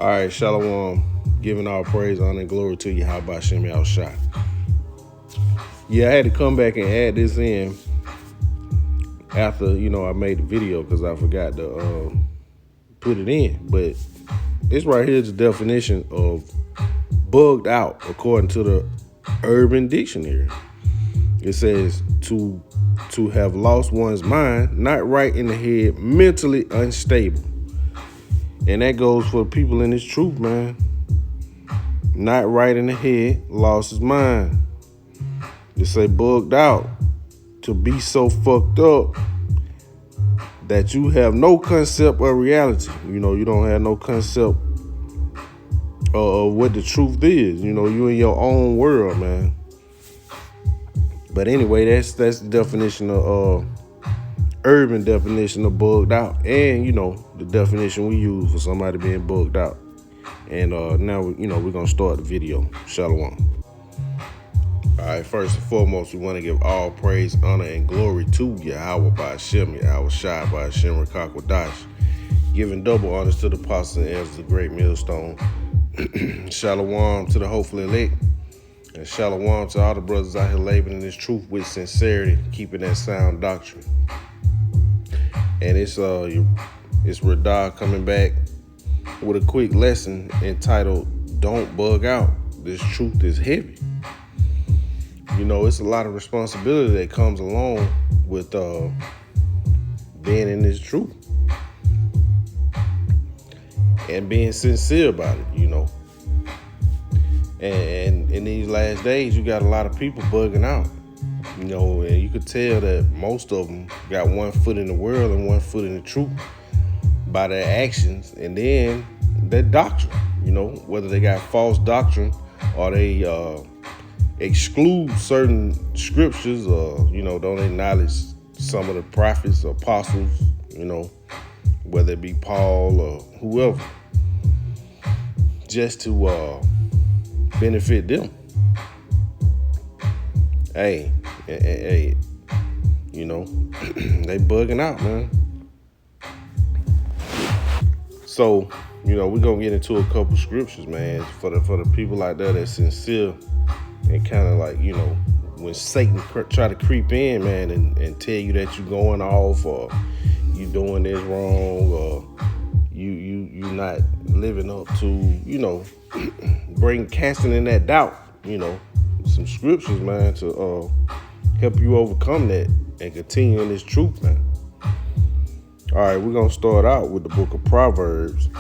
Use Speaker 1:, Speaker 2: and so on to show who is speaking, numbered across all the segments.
Speaker 1: All right, Shalom, giving all praise, honor, and glory to you. How about Shem Shai? Yeah, I had to come back and add this in after, I made the video because I forgot to put it in. But this right here is the definition of bugged out according to the Urban Dictionary. It says to have lost one's mind, not right in the head, mentally unstable. And that goes for people in this truth, man. Not right in the head, lost his mind. They say bugged out, to be so fucked up that you have no concept of reality. You don't have no concept of what the truth is. You in your own world, man. But anyway, that's the definition of urban definition of bugged out, and the definition we use for somebody being bugged out. And now we're gonna start the video. Shalom. All right, first and foremost, we want to give all praise, honor, and glory to Yahweh by Hashem, Yahweh Shai by Hashem Rakakwadash, giving double honors to the apostle and elders, the great millstone. Shalom to the hopefully elect, and shalom to all the brothers out here laboring in this truth with sincerity, keeping that sound doctrine. And it's Radah coming back with a quick lesson entitled "Don't Bug Out." This truth is heavy. It's a lot of responsibility that comes along with being in this truth and being sincere about it. And in these last days, you got a lot of people bugging out. And you could tell that most of them got one foot in the world and one foot in the truth by their actions, and then their doctrine. Whether they got false doctrine or they exclude certain scriptures, or don't acknowledge some of the prophets or apostles. Whether it be Paul or whoever, just to benefit them. Hey, they bugging out, man. So, we're gonna get into a couple scriptures, man, for the people like that that's sincere and kind of like, when Satan try to creep in, man, and tell you that you're going off or you doing this wrong or you not living up to, casting in that doubt, some scriptures, man, to help you overcome that and continue in this truth, man. All right, we're going to start out with the book of Proverbs,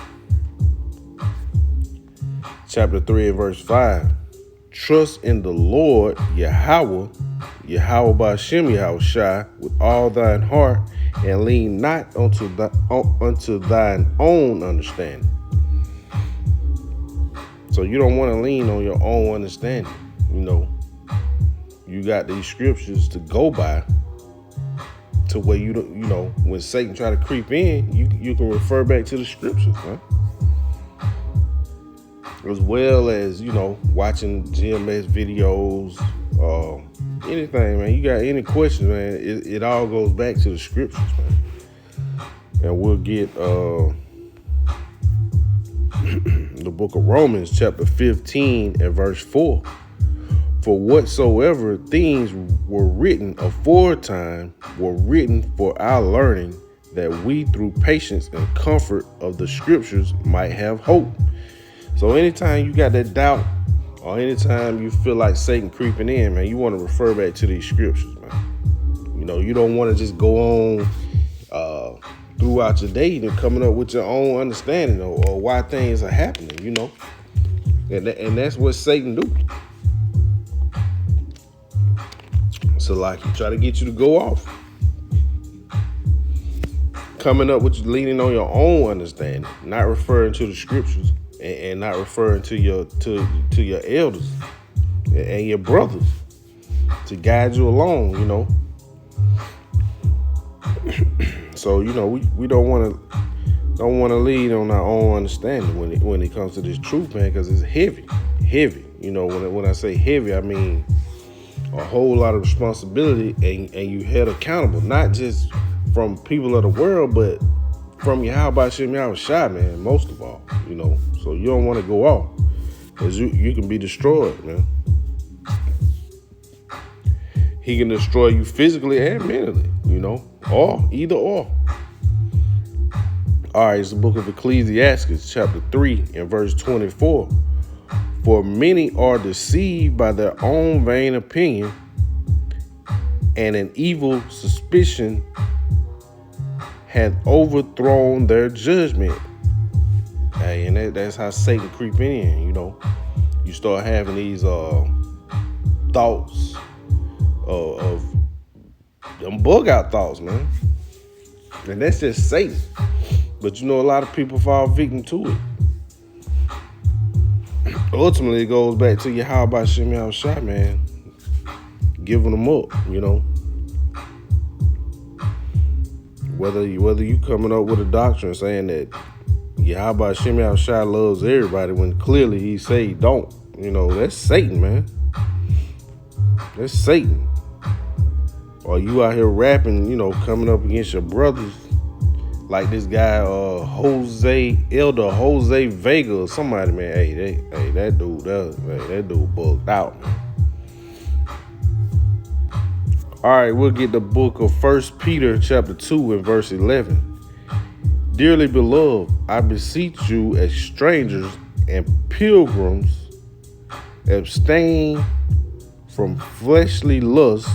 Speaker 1: chapter 3 and verse 5. Trust in the Lord, Yahweh by Hashem, Yahweh Shai, with all thine heart, and lean not unto thine own understanding. So you don't want to lean on your own understanding. You got these scriptures to go by, to where when Satan try to creep in, you can refer back to the scriptures, man. As well as, watching GMS videos, anything, man. You got any questions, man, it all goes back to the scriptures, man. And we'll get the book of Romans, chapter 15 and verse 4. For whatsoever things were written aforetime were written for our learning, that we through patience and comfort of the scriptures might have hope. So anytime you got that doubt, or anytime you feel like Satan creeping in, man, you want to refer back to these scriptures, man. You don't want to just go on throughout your day and coming up with your own understanding or why things are happening, And that's what Satan do. So like he try to get you to go off, coming up with you leaning on your own understanding, not referring to the scriptures and not referring to your elders and your brothers to guide you along, So we don't want to lead on our own understanding when it comes to this truth, man, because it's heavy. When I say heavy, I mean a whole lot of responsibility, and you held accountable, not just from people of the world, but from Yahweh Shem Yahushua, man, most of all, So you don't want to go off, because you can be destroyed, man. He can destroy you physically and mentally, or either or. All right, it's the book of Ecclesiastes, chapter 3 and verse 24. For many are deceived by their own vain opinion, and an evil suspicion hath overthrown their judgment. Hey, and that's how Satan creep in, You start having these thoughts of them bug out thoughts, man. And that's just Satan. But a lot of people fall victim to it. Ultimately, it goes back to Yahweh Shem Yahushua, man. Giving them up, Whether you coming up with a doctrine saying that Yahweh Shem Yahushua loves everybody when clearly he say he don't, that's Satan, man. That's Satan. Or you out here rapping, coming up against your brothers, like this guy, Elder Jose Vega or somebody, man. Hey, that dude bugged out, man. All right, we'll get the book of 1 Peter chapter 2 and verse 11. Dearly beloved, I beseech you as strangers and pilgrims, abstain from fleshly lust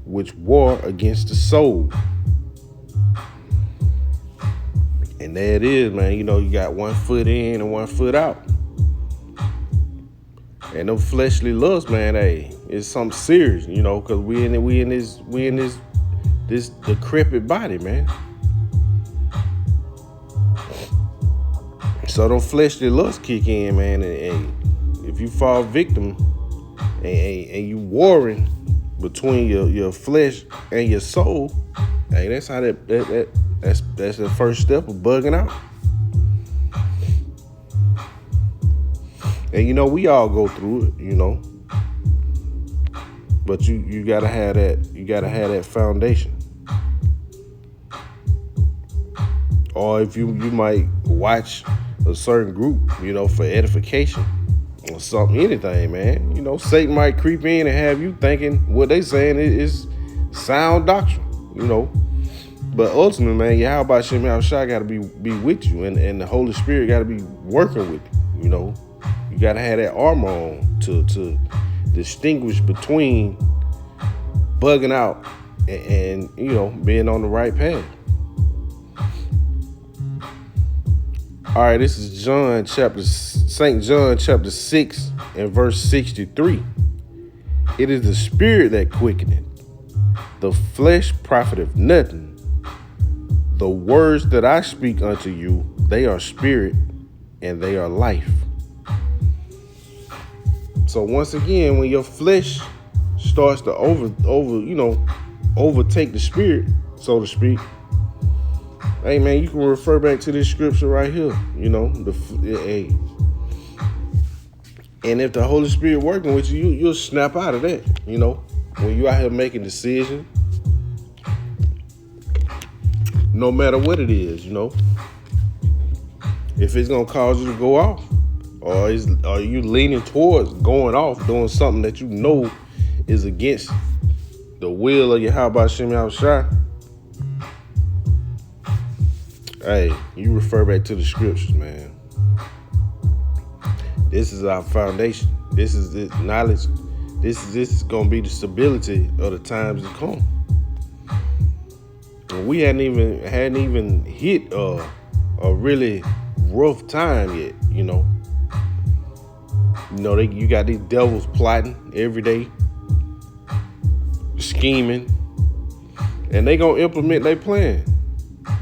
Speaker 1: which war against the soul. And there it is, man. You got 1 foot in and 1 foot out. And them fleshly lusts, man, it's something serious, because we in this decrepit body, man. So them fleshly lusts kick in, man, and if you fall victim and you warring between your flesh and your soul, hey, that's how that's the first step of bugging out. And we all go through it, but you gotta have that foundation. Or if you might watch a certain group, for edification or something, anything, man. Satan might creep in and have you thinking what they saying is sound doctrine, But ultimately, man, Yahweh Shem Yahushua got to be with you, and the Holy Spirit got to be working with you, You got to have that armor on to distinguish between bugging out and being on the right path. All right, this is St. John chapter 6 and verse 63. It is the spirit that quickeneth, the flesh profiteth nothing. The words that I speak unto you, they are spirit and they are life. So once again, when your flesh starts to overtake the spirit, so to speak, hey, man, you can refer back to this scripture right here, And if the Holy Spirit working with you, you'll snap out of that, When you out here making decisions, no matter what it is, If it's going to cause you to go off, or are you leaning towards going off, doing something that is against the will of Yahweh Shem Yahushua, hey, you refer back to the scriptures, man. This is our foundation. This is the knowledge. This is gonna be the stability of the times to come. And we hadn't even hit a really rough time yet, you got these devils plotting every day, scheming, and they gonna implement their plan.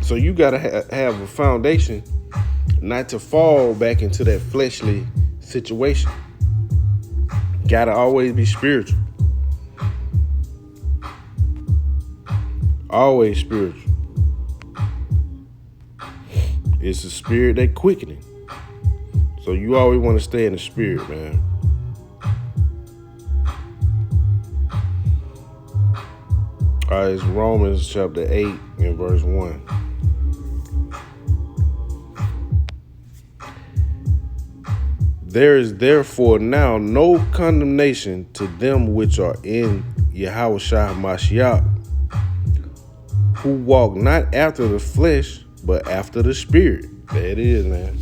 Speaker 1: So you gotta have a foundation not to fall back into that fleshly situation. Gotta always be spiritual. Always spiritual. It's the spirit that quickening. So you always want to stay in the spirit, man. All right, it's Romans chapter 8 and verse 1. There is therefore now no condemnation to them which are in Yahweh Shah Mashiach, who walk not after the flesh, but after the spirit. There it is, man.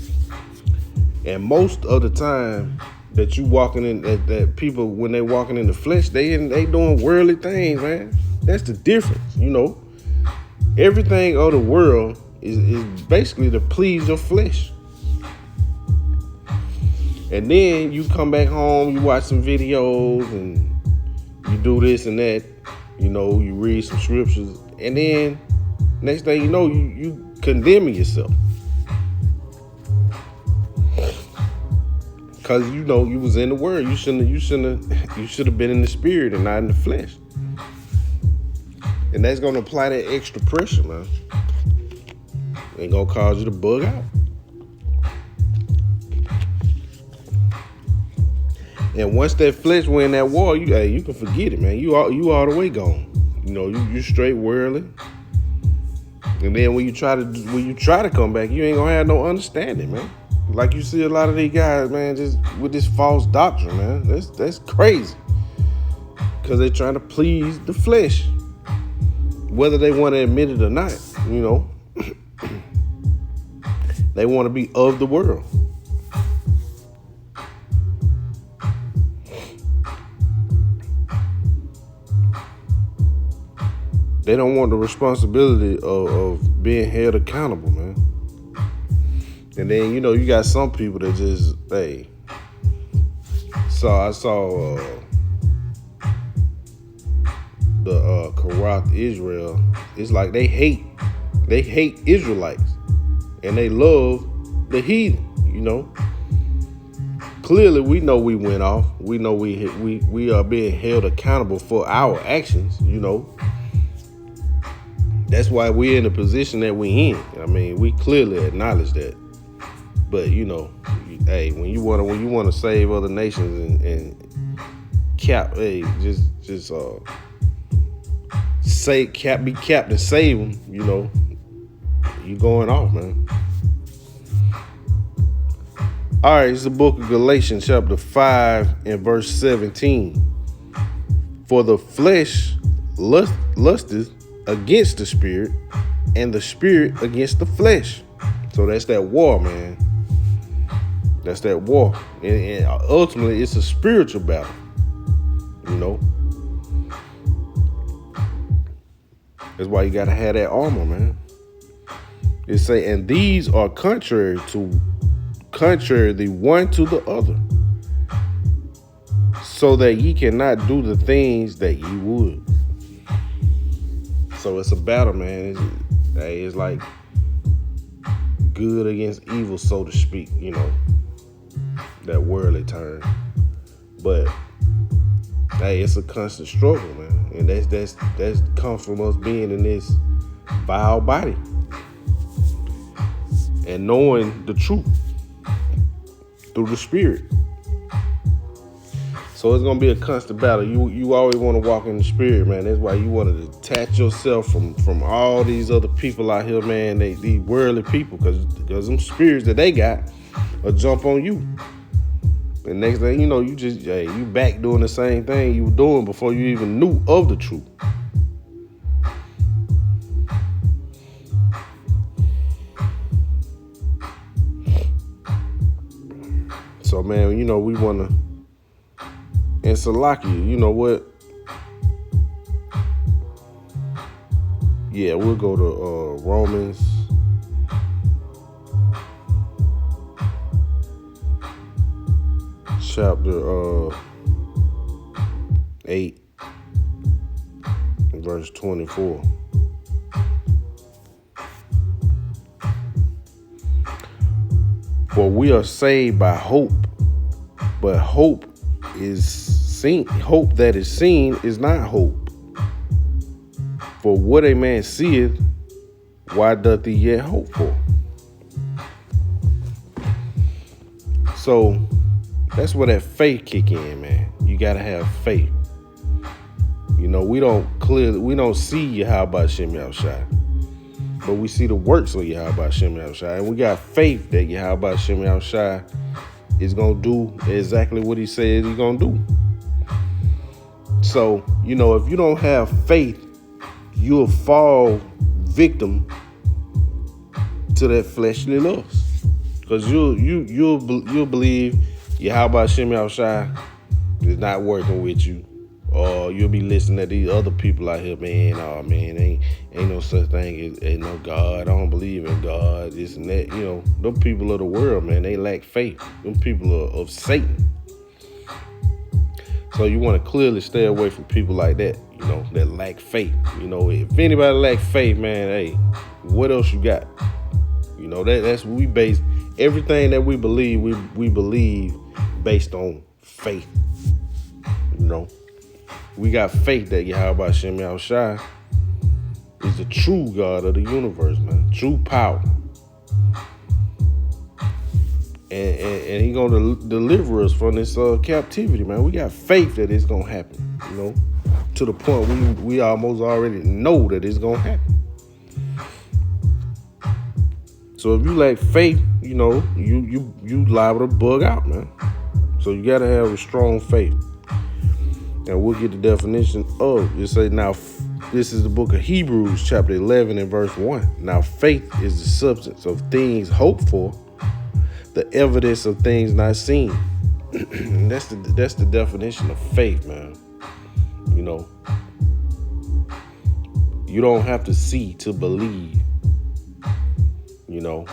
Speaker 1: And most of the time that you walking in, that people, when they walking in the flesh, they doing worldly things, man. That's the difference, you know. Everything of the world is basically to please your flesh. And then you come back home, you watch some videos, and you do this and that. You know, you read some scriptures, and then next thing you know, you condemning yourself. Cause you know you was in the word. You should have been in the spirit and not in the flesh. And that's gonna apply that extra pressure, man. Ain't gonna cause you to bug out. And once that flesh win that war, you can forget it, man. You all the way gone. You know, you straight worldly. And then when you try to come back, you ain't gonna have no understanding, man. Like you see a lot of these guys, man, just with this false doctrine, man. That's crazy. Because they're trying to please the flesh. Whether they want to admit it or not, you know. They want to be of the world. They don't want the responsibility of being held accountable, man. And then, you know, you got some people that just, hey. I saw the Karath Israel. It's like they hate Israelites. And they love the heathen, you know. Clearly, we know we went off. We know we are being held accountable for our actions, you know. That's why we're in the position that we're in. I mean, we clearly acknowledge that. But you know, hey, when you want to save other nations and cap, hey, be capped and save them. You know, you going off, man. All right, it's the book of Galatians, chapter 5 and verse 17. For the flesh lusteth against the spirit, and the spirit against the flesh. So that's that war, man. That's that war. And ultimately, it's a spiritual battle, you know. That's why you got to have that armor, man. It say, and these are contrary the one to the other, so that ye cannot do the things that ye would. So it's a battle, man. It's like good against evil, so to speak, you know, that worldly term. But hey, it's a constant struggle, man. And that's comes from us being in this vile body and knowing the truth through the spirit. So it's gonna be a constant battle. You always want to walk in the spirit, man. That's why you want to detach yourself from all these other people out here, man. These worldly people, because them spirits that they got will jump on you. And next thing you know, you back doing the same thing you were doing before you even knew of the truth. So, man, you know, we want to. And Salaki, you know what? Yeah, we'll go to Romans chapter 8, verse 24. For we are saved by hope, but hope that is seen is not hope. For what a man seeth, why doth he yet hope for? So that's where that faith kick in, man. You gotta have faith. You know, we don't see Yahweh Shem Yahushai, but we see the works of Yahweh Shem Yahushai, and we got faith that Yahweh Shem Yahushai is going to do exactly what he says he's going to do. So, if you don't have faith, you'll fall victim to that fleshly lust. Because you'll believe Yahweh Shem Yahushua is not working with you. Or you'll be listening to these other people out here, man. Oh man, ain't no such thing as no God. I don't believe in God. This and that. Them people of the world, man, they lack faith. Them people are of Satan. So you want to clearly stay away from people like that, that lack faith. If anybody lack faith, man, hey, what else you got? That's what we base everything that we believe. We believe based on faith. We got faith that Yahweh Shem Yahushua is the true God of the universe, man. True power. And he gonna deliver us from this captivity, man. We got faith that it's gonna happen, to the point we almost already know that it's gonna happen. So if you lack faith, you liable to bug out, man. So you gotta have a strong faith. And we'll get the definition of it. Say now, this is the book of Hebrews, chapter 11 and verse 1. Now faith is the substance of things hoped for, the evidence of things not seen. That's the definition of faith, man. You don't have to see to believe.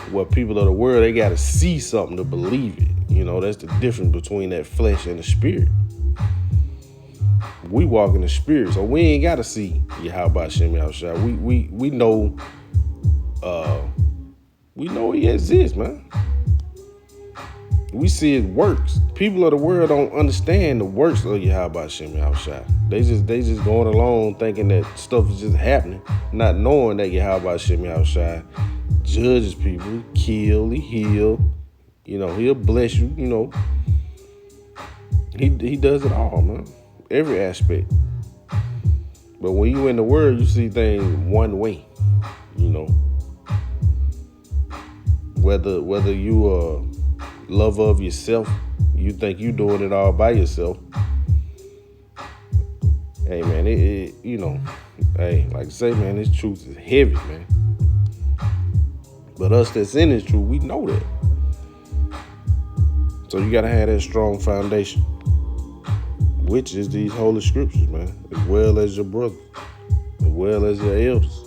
Speaker 1: What people of the world, they got to see something to believe it. That's the difference between that flesh and the spirit. We walk in the spirit, so we ain't got to see Yahweh Shem Yahushua. We know he exists, man. We see his works. People of the world don't understand the works of Yahweh Shem Yahushua. They just going along thinking that stuff is just happening, not knowing that Yahweh Shem Yahushua judges people, kill, he heal. He'll bless you. He does it all, man. Every aspect. But when you in the world, you see things one way. Whether you a lover of yourself, you think you doing it all by yourself. Hey man, hey, like I say, man, this truth is heavy, man. But us that's in this truth, we know that. So you gotta have that strong foundation, which is these holy scriptures, man, as well as your brothers, as well as your elders.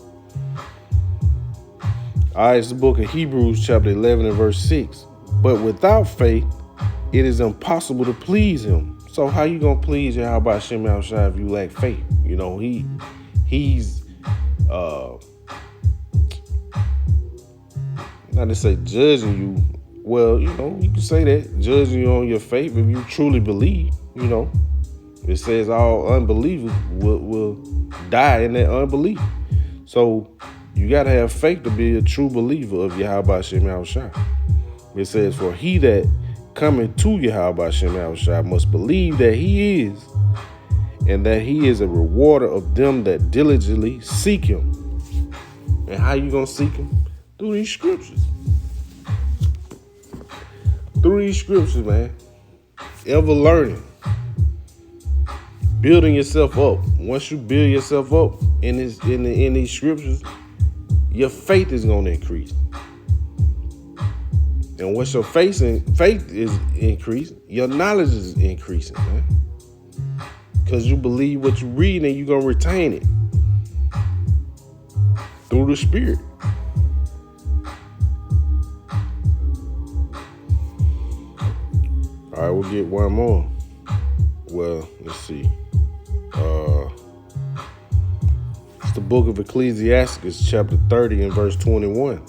Speaker 1: All right, it's the book of Hebrews, chapter 11 and verse 6. But without faith, it is impossible to please him. So how you gonna please Yahweh Shem Yahushua if you lack faith? He's not to say judging you. Well, you can say that, judging you on your faith if you truly believe. It says all unbelievers will die in that unbelief. So you got to have faith to be a true believer of Yahweh Shem Yahushua. It says, for he that cometh to Yahweh Shem Yahushua must believe that he is, and that he is a rewarder of them that diligently seek him. And how you going to seek him? Through these scriptures. Through these scriptures, man. Ever learning. Building yourself up. Once you build yourself up in these scriptures, your faith is going to increase. And once your faith is increased, your knowledge is increasing, man. Because you believe what you read and you're going to retain it through the Spirit. All right, we'll get one more. Well, let's see. It's the book of Ecclesiastes, chapter 30 and verse 21.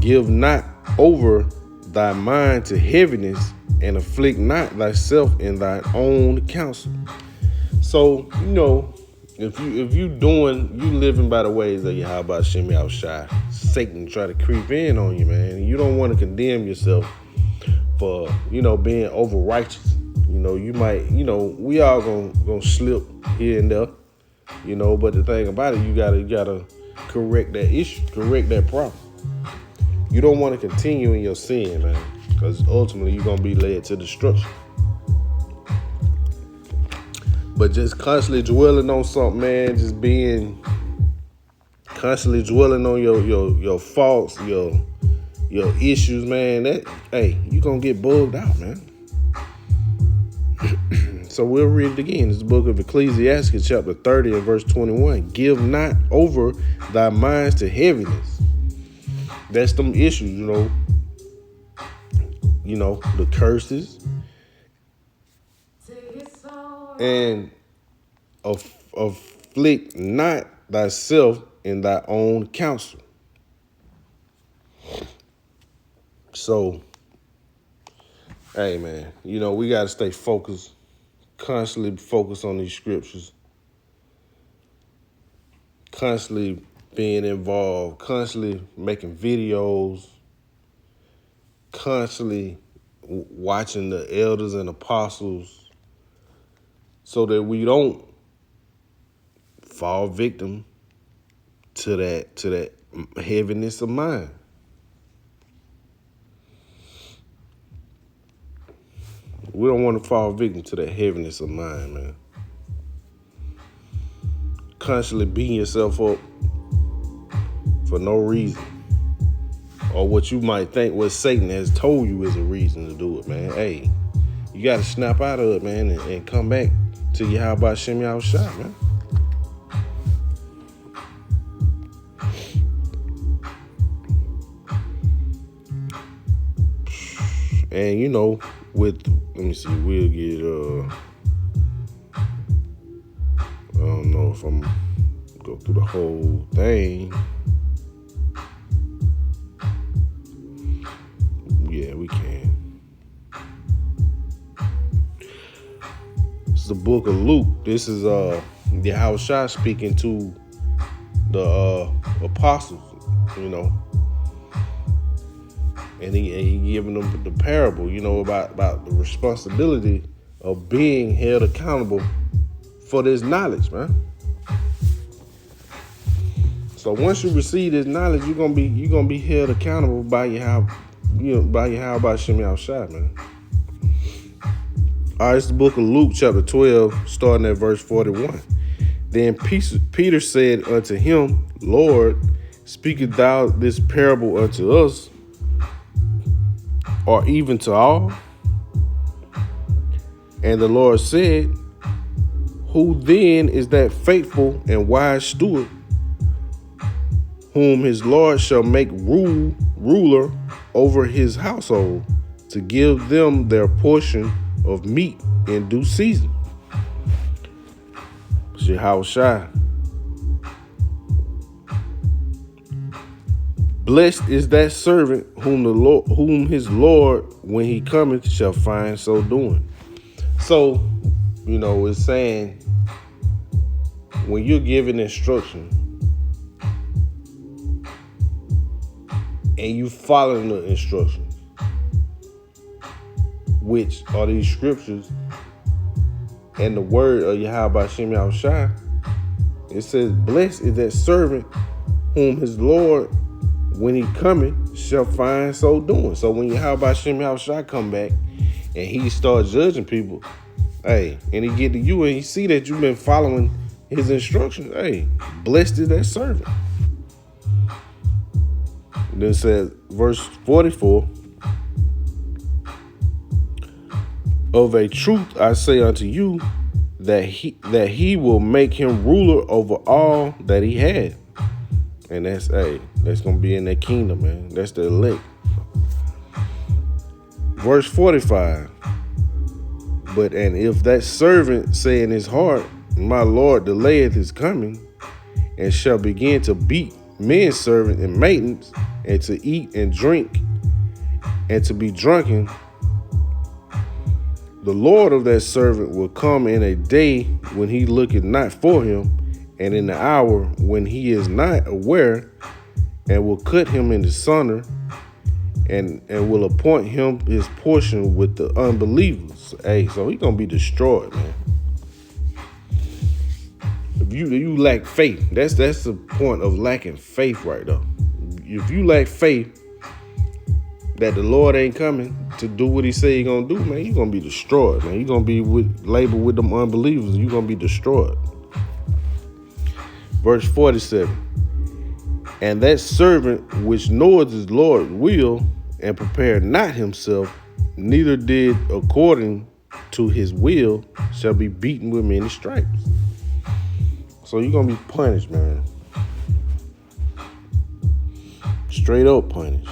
Speaker 1: Give not over thy mind to heaviness, and afflict not thyself in thine own counsel. So, if you living by the ways of Yahweh Shem Yahushua, Satan try to creep in on you, man. You don't want to condemn yourself for, being over righteous. You might, we all gonna slip here and there, but the thing about it, you gotta correct that issue, correct that problem. You don't want to continue in your sin, man, because ultimately you're going to be led to destruction. But just constantly dwelling on something, man, just being constantly dwelling on your faults, your issues, man, you're going to get bugged out, man. So we'll read it again. It's the book of Ecclesiastes, chapter 30 and verse 21. Give not over thy minds to heaviness. That's them issues, the curses. And afflict not thyself in thy own counsel. So, hey, man, we got to stay focused, constantly focus on these scriptures, constantly being involved, constantly making videos, constantly watching the elders and apostles so that we don't fall victim to that heaviness of mind. We don't want to fall victim to that heaviness of mind, man. Constantly beating yourself up for no reason. Or what you might think what Satan has told you is a reason to do it, man. Hey, you got to snap out of it, man, and come back to Yahweh Shem Shah, man. And let me see, we'll get I don't know if I'm go through the whole thing. Yeah, we can. This is the book of Luke. This is Yahweh speaking to the apostles, and he giving them the parable, about the responsibility of being held accountable for this knowledge, man. So once you receive this knowledge, you're gonna be held accountable by Yahweh Shem Shah, man. All right, it's the book of Luke, chapter 12, starting at verse 41. Then Peter said unto him, Lord, speakest thou this parable unto us, or even to all? And the Lord said, Who then is that faithful and wise steward, whom his Lord shall make ruler over his household, to give them their portion of meat in due season? Yahweh. Blessed is that servant whom his Lord, when he cometh, shall find so doing. So, it's saying when you're giving instruction and you following the instructions, which are these scriptures and the word of Yahweh Shem Shah, it says, blessed is that servant whom his Lord, when he cometh, shall find so doing. So when Yahweh Shem Shah come back and he starts judging people, hey, and he get to you and he see that you've been following his instructions, hey, blessed is that servant. And then it says, verse 44, of a truth I say unto you, that he will make him ruler over all that he had. And that's gonna be in that kingdom, man. That's the elect. Verse 45. And if that servant say in his heart, my Lord delayeth his coming, and shall begin to beat men's servant and maidens, and to eat and drink, and to be drunken, the Lord of that servant will come in a day when he looketh not for him, and in the hour when he is not aware, and will cut him in sunder, and will appoint him his portion with the unbelievers. Hey, so he's gonna be destroyed, man. If you lack faith, that's the point of lacking faith right there. If you lack faith, that the Lord ain't coming to do what he said he gonna do, man, you're gonna be destroyed, man. You're gonna be labeled with them unbelievers. You're gonna be destroyed. Verse 47. And that servant which knoweth his Lord's will and prepared not himself, neither did according to his will, shall be beaten with many stripes. So you're gonna be punished, man. Straight up punished.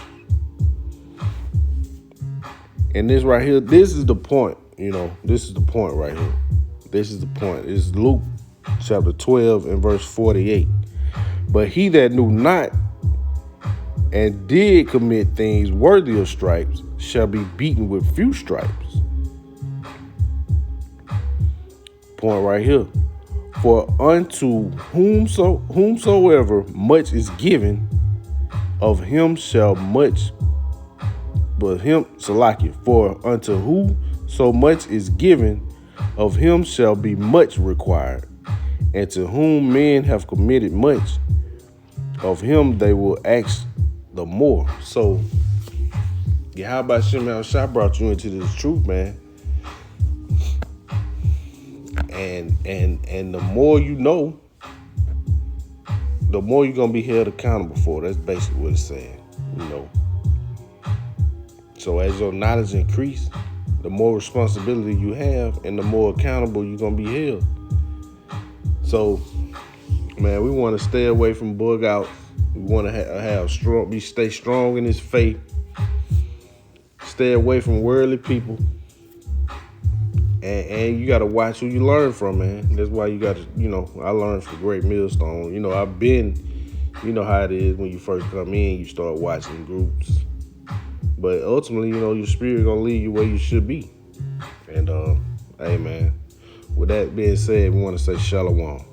Speaker 1: And this right here, this is the point, this is the point right here. This is the point. It's Luke chapter 12 and verse 48. But he that knew not and did commit things worthy of stripes shall be beaten with few stripes. Point right here. For unto whomsoever much is given, of him shall much, but him, Salakia, for unto who so much is given, of him shall be much required. And to whom men have committed much, of him they will ask the more. So, Yahweh Shai brought you into this truth, man. And the more you know, the more you're gonna be held accountable for. That's basically what it's saying, So as your knowledge increase, the more responsibility you have, and the more accountable you're gonna be held. So, man, we want to stay away from bug outs. We want to have strong, stay strong in His faith. Stay away from worldly people. And you got to watch who you learn from, man. That's why you got to, I learned from Great Millstone. I've been, how it is when you first come in, you start watching groups. But ultimately, your spirit going to lead you where you should be. And, hey, man, with that being said, we want to say shalom.